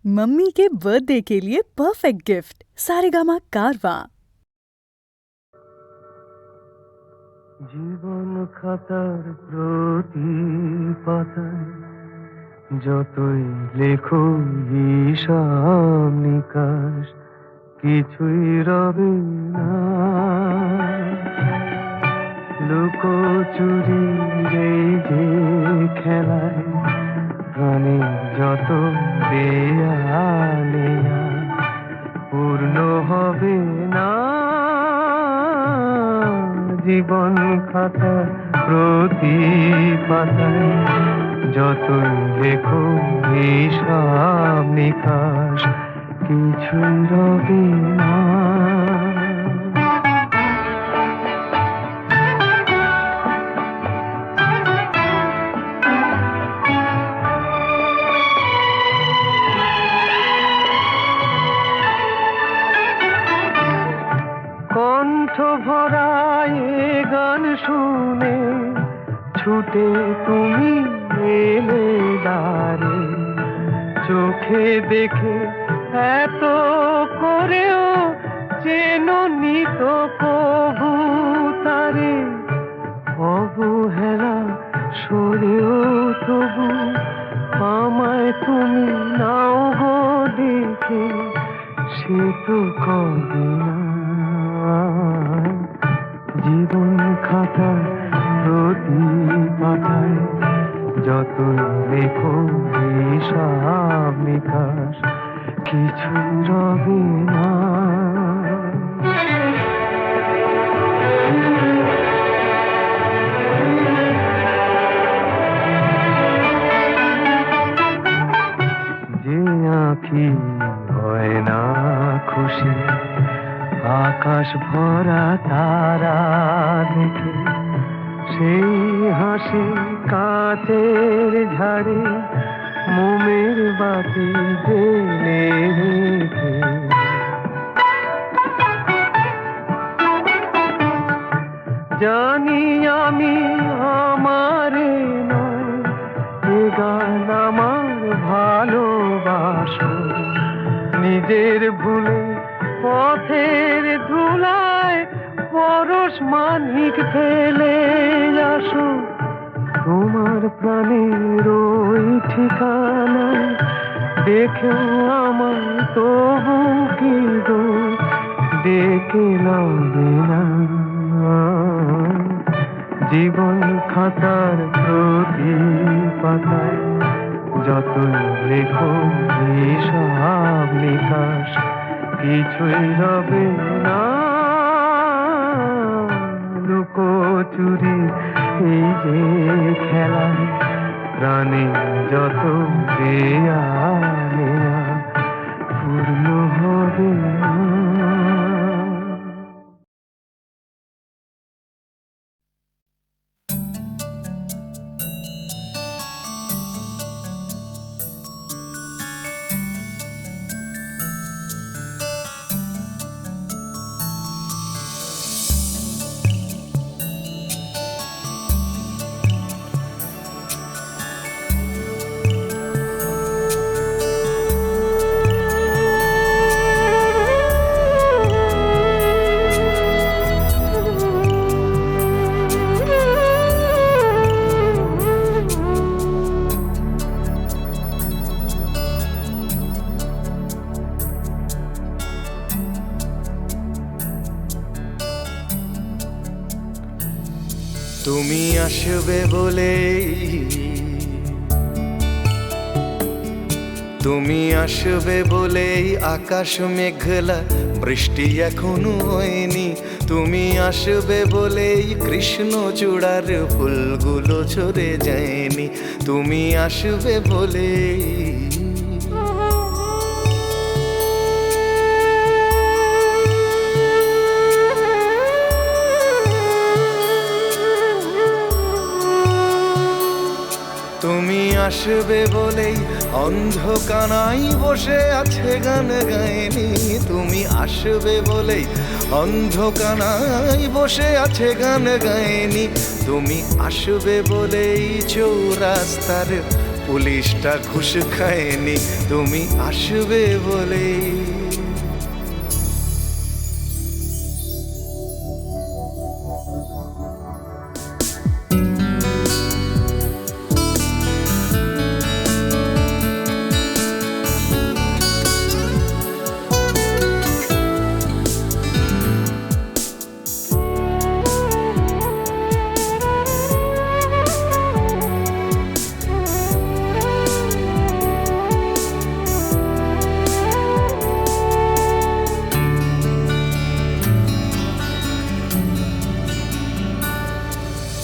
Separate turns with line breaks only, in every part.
Mummy के birthday के लिए परफेक्ट गिफ्ट सारेगामा कारवा।
জীবন খাতার প্রতি পাতায় যতই লেখো হিসাব নিকাশ কিছুই রবে না। লুকোচুরি এই যে খেলায় প্রাণে যত দেয়ালে পূর্ণ হবে না। জীবন খাতা প্রতি পাতায় যতই লেখো হিসাব নিকাশ কিছুই রবে না। কণ্ঠ ভরায় গান শুনে ছুটে তুমি এলে দ্বারে, চোখে দেখে এত করেও চেননি তো কবু তারে। অবহেলা সরেও তবু আমায় তুমি নাও গো দেখে, সে তো কবে না। জীবন খাতা প্রতি পাতায় যতই লেখো হিসাব নিকাশ কিছুই রবে না। যে আঁখি হয় না খুশি আকাশ ভরা তারা দেখে, সেই হাসি কাঁচের ঝাড়ে মোমের বাতি জেলে রেখে। জানি আমি আমারে নয় এ গান আমার ভালোবাসো, নিজের ভুলে পথের ধুলায় পরশ মানিক ফেলে আসো। তোমার প্রাণের ওই ঠিকানায় দেখেও আমার তবু কি গো ডেকে লবে না। জীবন খাতার প্রতি পাতায় যতই লেখো হিসাব নিকাশ কিছুই রবে না। লুকোচুরি এই যে খেলায় প্রাণে যত দেয়ালে পূর্ণ হবে না। তুমি আসবে বলেই, তুমি আসবে বলেই আকাশ মেঘলা, বৃষ্টি এখনো হয়নি। তুমি আসবে বলেই কৃষ্ণ চূড়ার ফুলগুলো ঝরে যায়নি। তুমি আসবে বলেই তুমি আসবে বলেই অন্ধকানাই বসে আছে গান গায়নি। তুমি আসবে বলেই অন্ধকানাই বসে আছে গান গায়নি। তুমি আসবে বলেই চৌরাস্তার পুলিশটা ঘুষ খায়নি তুমি আসবে বলে।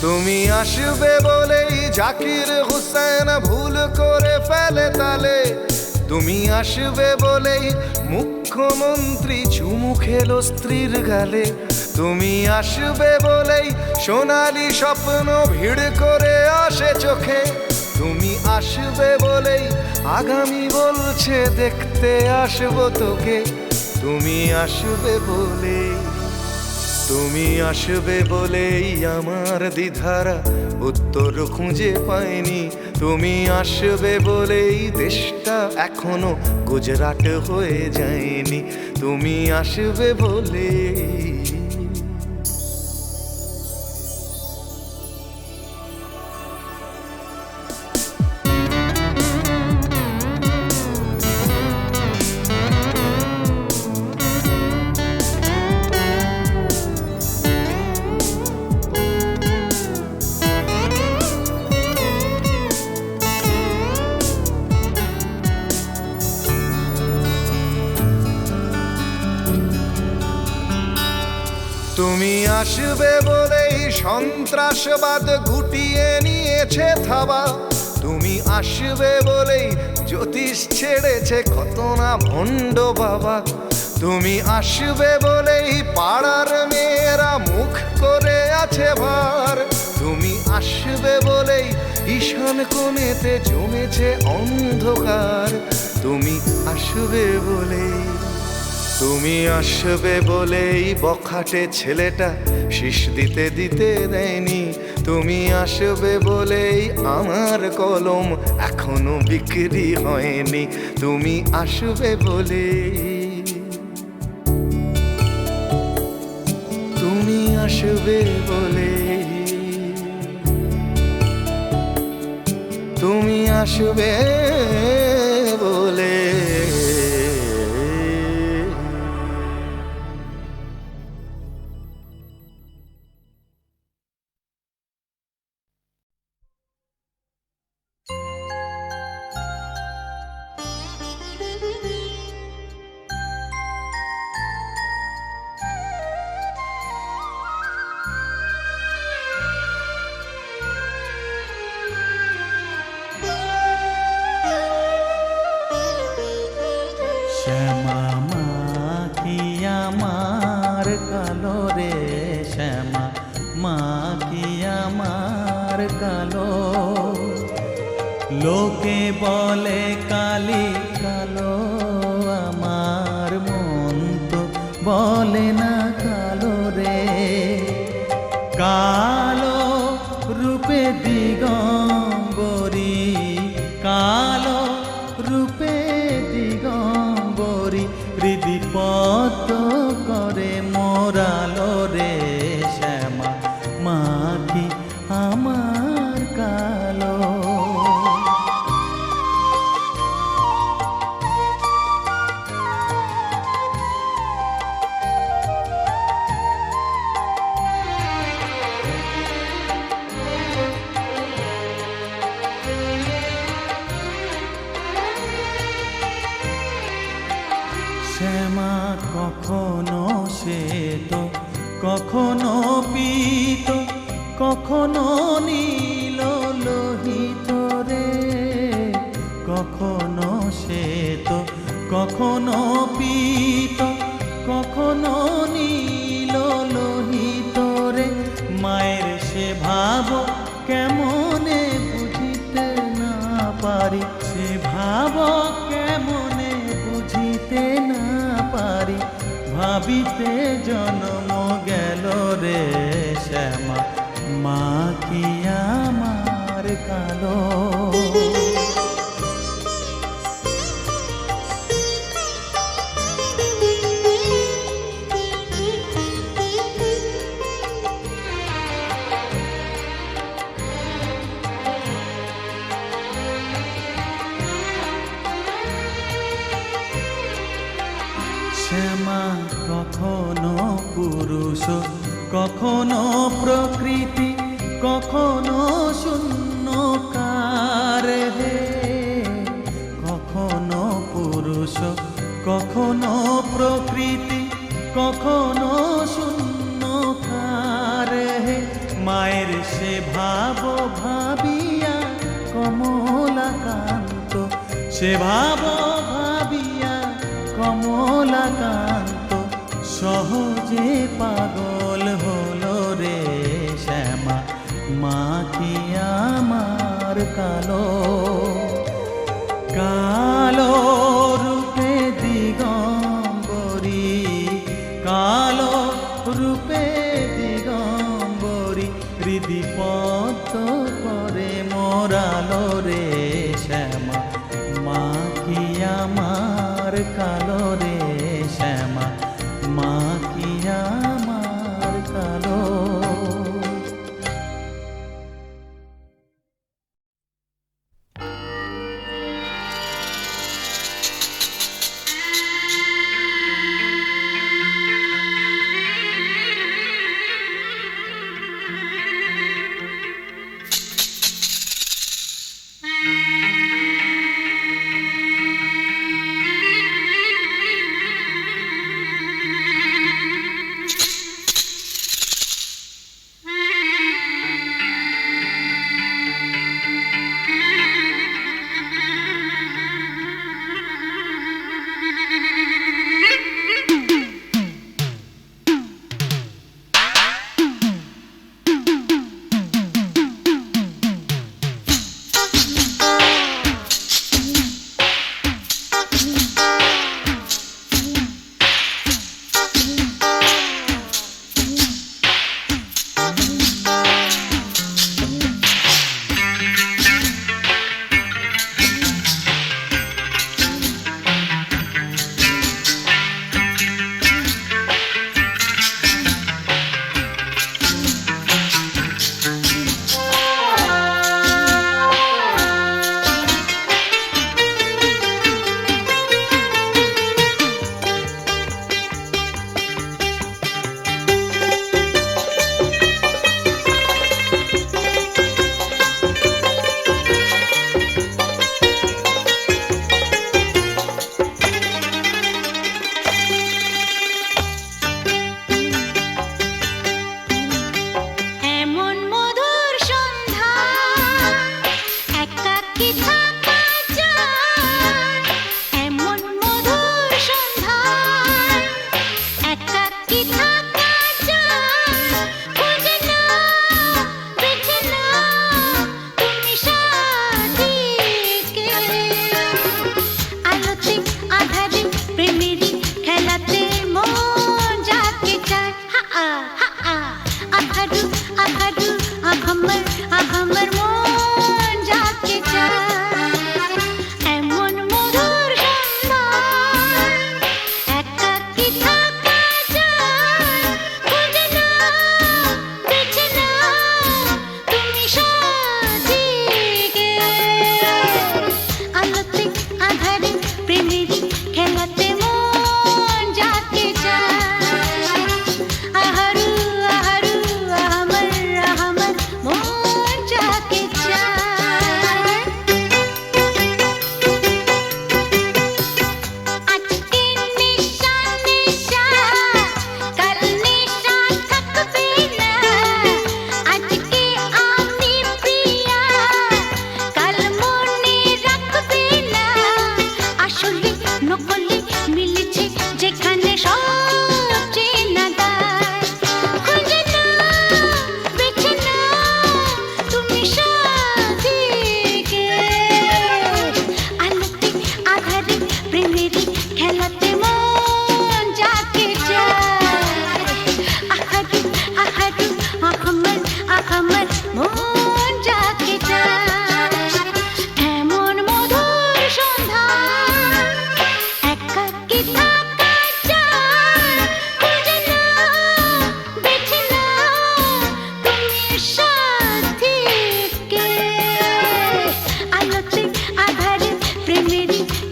তুমি আসবে বলেই জাকির হুসেন ভুল করে ফেলে তালে, তুমি আসবে বলেই মুখ্যমন্ত্রী চুমু খেলো স্ত্রীর গালে, তুমি আসবে বলেই সোনালি স্বপ্ন ভিড় করে আসে চোখে, তুমি আসবে বলেই আগামী বলছে দেখতে আসবো তোকে, তুমি আসবে বলেই, তুমি আসবে বলেই আমার দ্বিধারা উত্তর খুঁজে পায়নি, তুমি আসবে বলেই দেশটা এখনো গুজরাট হয়ে যায়নি, তুমি আসবে বলেই। তুমি আসবে বলেই সন্ত্রাসবাদ গুটিয়ে নিয়েছে থাবা, তুমি আসবে বলেই জ্যোতিষ ছেড়েছে কত না ভণ্ড বাবা, তুমি আসবে বলেই পাড়ার মেয়েরা মুখ করে আছে ভার, তুমি আসবে বলেই ঈশান কোণেতে জমেছে অন্ধকার, তুমি আসবে বলেই, তুমি আসবে বলেই বখাটে ছেলেটা শীষ দিতে দিতে দেয়নি, তুমি আসবে বলেই আমার কলম এখনো বিক্রি হয়নি, তুমি আসবে বলেই, তুমি আসবে বলেই, তুমি আসবে বলে।
শ্যামা মা কি আমার কালো রে, শ্যামা মা কি আমার কালো, লোকে বলে কালি কালো, আমার মন তো বলে না কালো রে, কালো রূপে দিগম্বরী, কালো রূপে দিগম্বরী, হৃদিপত করে মোরালো রে, শ্যামা মা কি আমার কালো। শ্যামা কখনো শ্বেত, কখনো পীত, কখনো নীল লোহিত রে, কখনো শ্বেত, কখনো পীত, কখনো নীল লোহিত রে, মায়ের সে ভাব কেমনে বুঝিতে না পারি, সে ভাব কেমনে বুঝিতে না পারি, ভাবিতে জন্ম গেল রে, শ্যামা মা কি আমার কালো। শ্যামা কখনো পুরুষ, কখনো প্রকৃতি, কখনো শূন্যকার হে। কখনো পুরুষ, কখনো প্রকৃতি, কখনো শূন্যকার হে। মায়ের সে ভাব ভাবিয়া কমলাকান্ত, সে ভাব ভাবিয়া কমলাকান্ত সহজে পাগল হলো রে শ্যামা। মা কি আমার কালো, কালো রূপে দিগম্বরী, কালো রূপে দিগম্বরী, হৃদি পদ্ম করে মোরালো রে শ্যামা। মা কি আমার কালো রে শ্যামা, মা কি আমার কালো।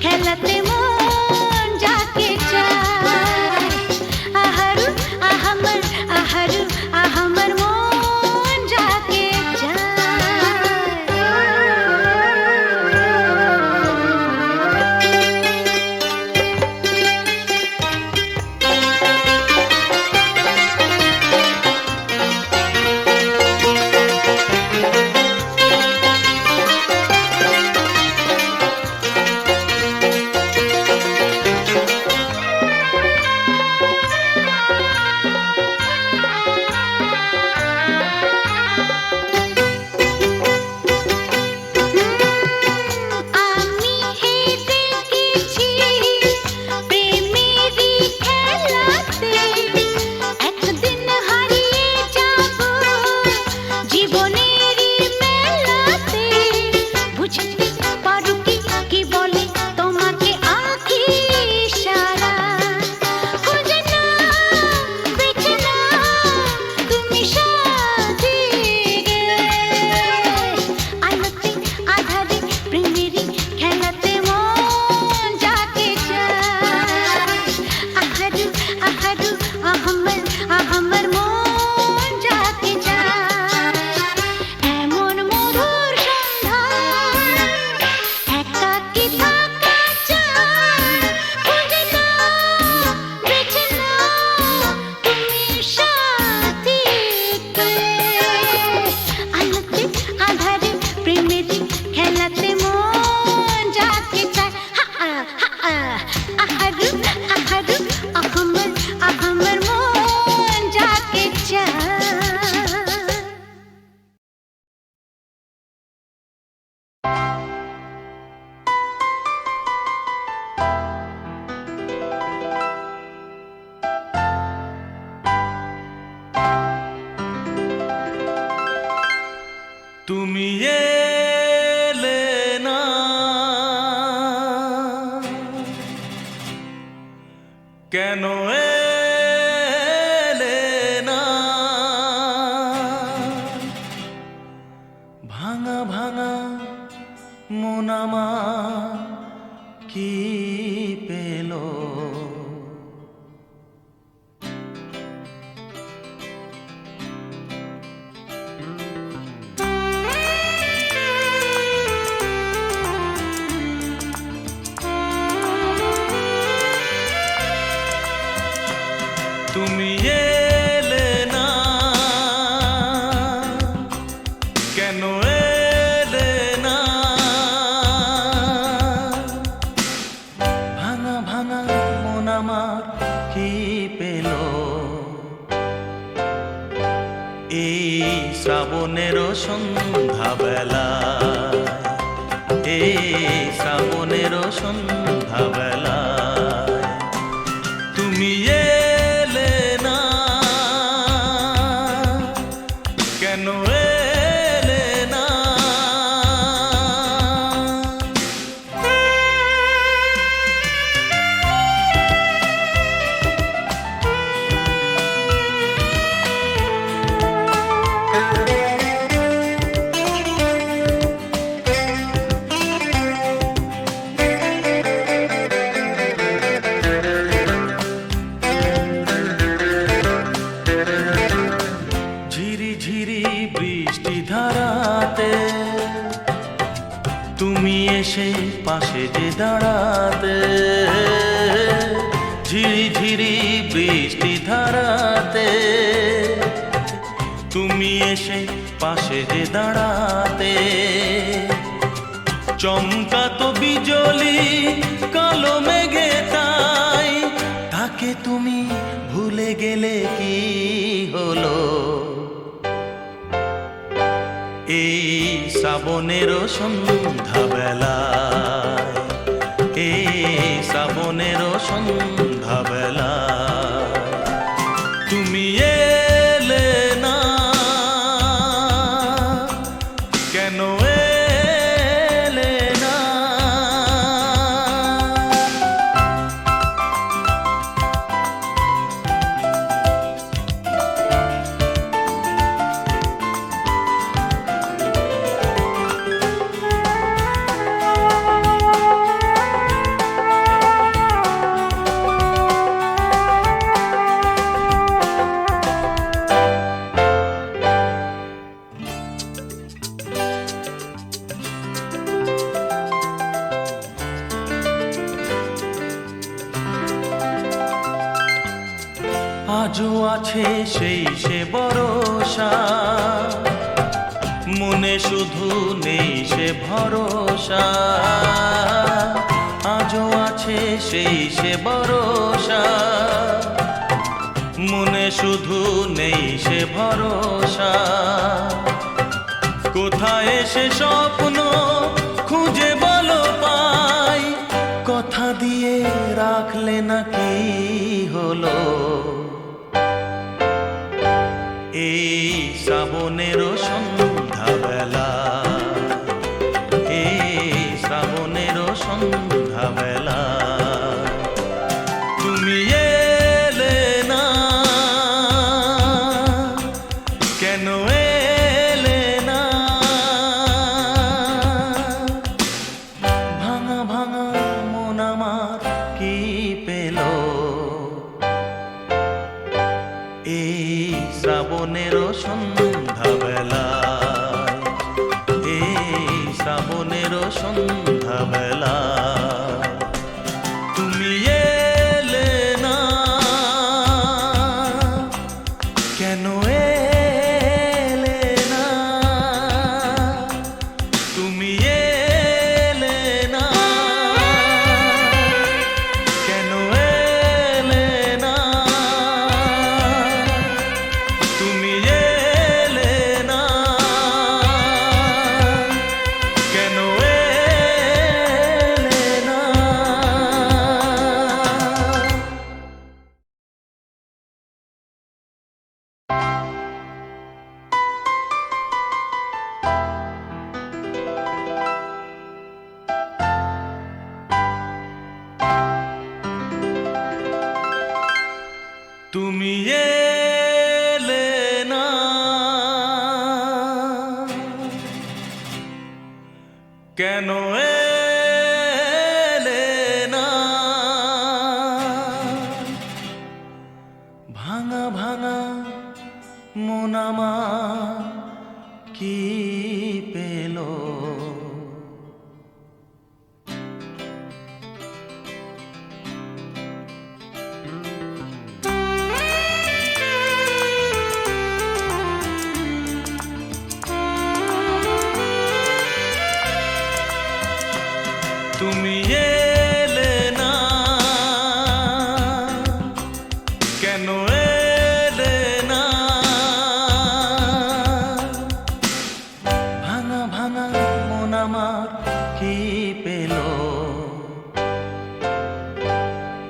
খেলাতে মন যাকে চায়
কেন এলে না? ভাঙা ভাঙা মন আমার কি পেল? তুমি এলে না, কেন এলে না? ভাঙা ভাঙা মন আমার কি পেল? এই শ্রাবণের সন্ধ্যাবেলা, এই শ্রাবণের সন্ধ্যাবেলা তুমি এলে না, কেন এলে না? ঝিরি ঝিরি বৃষ্টি ধারাতে তুমি এসে পাশে যে দাঁড়াতে, ঝিরি ঝিরি বৃষ্টি ধারাতে তুমি এসে পাশে যে দাঁড়াতে, চমকাতো বিজলি কালো মেঘে তাই, তাকে তুমি ভুলে গেলে কি হলো? এই শ্রাবণের সন্ধ্যাবেলায়, এই শ্রাবণের সন্ধ্যাবেলায় তুমি এলে না, কেন এলে না? আজও আছে সেই সে ভরসা, মনে শুধু নেই সে ভরসা। আজও আছে সেই সে ভরসা, মনে শুধু নেই সে ভরসা। কোথায় সে স্বপ্ন খুঁজে বলো পাই, কথা দিয়ে রাখলে না কি হলো? এই শ্রাবণের সন্ধ্যাবেলা, এই শ্রাবণের সন্ধ্যাবেলা তুমি এলে না, কেন এলে না? ভাঙা ভাঙা মন আমার কি পেল? এই শ্রাবণের সন্ধ্যাবেলা, এই শ্রাবণের সন্ধ্যাবেলা তুমি এলে না, কেন এলে না? তুমি এলে না, কেন এলে না? তুমি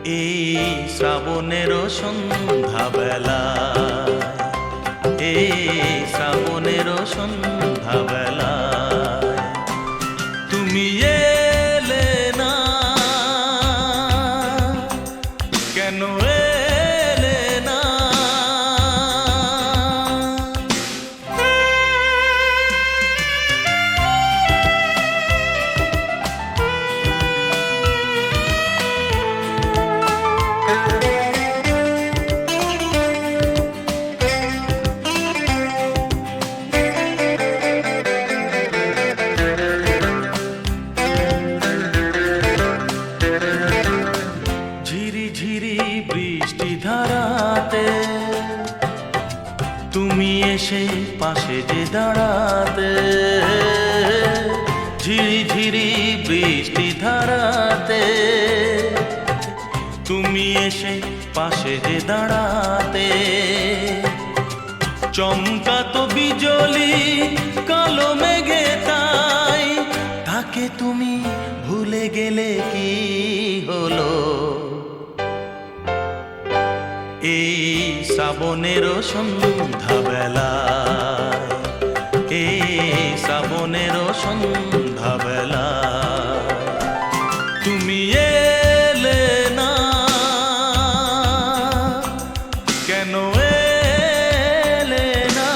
এই শ্রাবণেরও সন্ধ্যাবেলা, এই শ্রাবণেরও সন্ধ্যাবেলা তুমি এলে না, কেন এলে না? ঝিরি ঝিরি বৃষ্টি ধারাতে তুমি এসে পাশে যে দাঁড়াতে, ঝিরি ঝিরি বৃষ্টি ধারাতে তুমি এসে পাশে যে দাঁড়াতে, চমকাতো বিজলি কালো মেঘে তাই তাকে তুমি ভুলে গেলে কি হলো? এই শ্রাবণেরও সন্ধ্যাবেলায়, এই শ্রাবণেরও সন্ধ্যাবেলায় তুমি এলে না, কেন এলে না?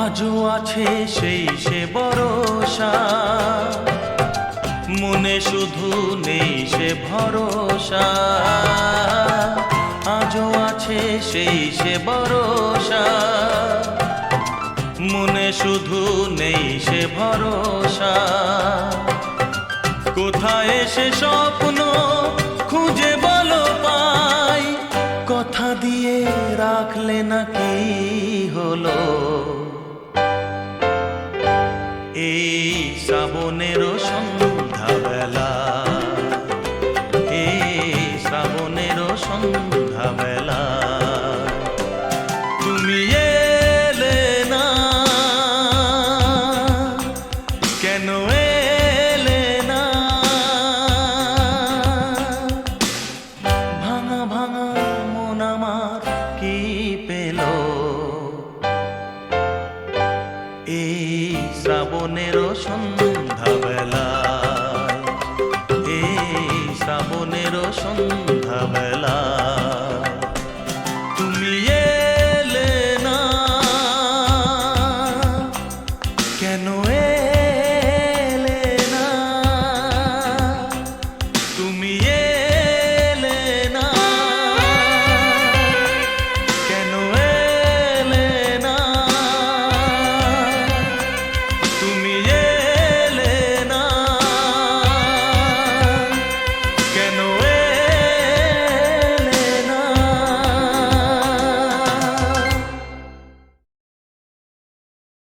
আজও আছে সেই সে ভরসা, মনে শুধু নেই সে ভরসা। আজও আছে সেই সে ভরসা, মনে শুধু নেই সে ভরসা। কোথায় সে স্বপ্ন খুঁজে বলো পাই, কথা দিয়ে রাখলে না কি হলো? এই শ্রাবণেরও সন্ধ্যাবেলা, এই শ্রাবণেরও সন্ধ্যাবেলা তুমি এলে না, কেন এলে না? ভাঙা ভাঙা মন আমার কি পেল এই শ্রাবণেরও সন্ধ্যাবেলা?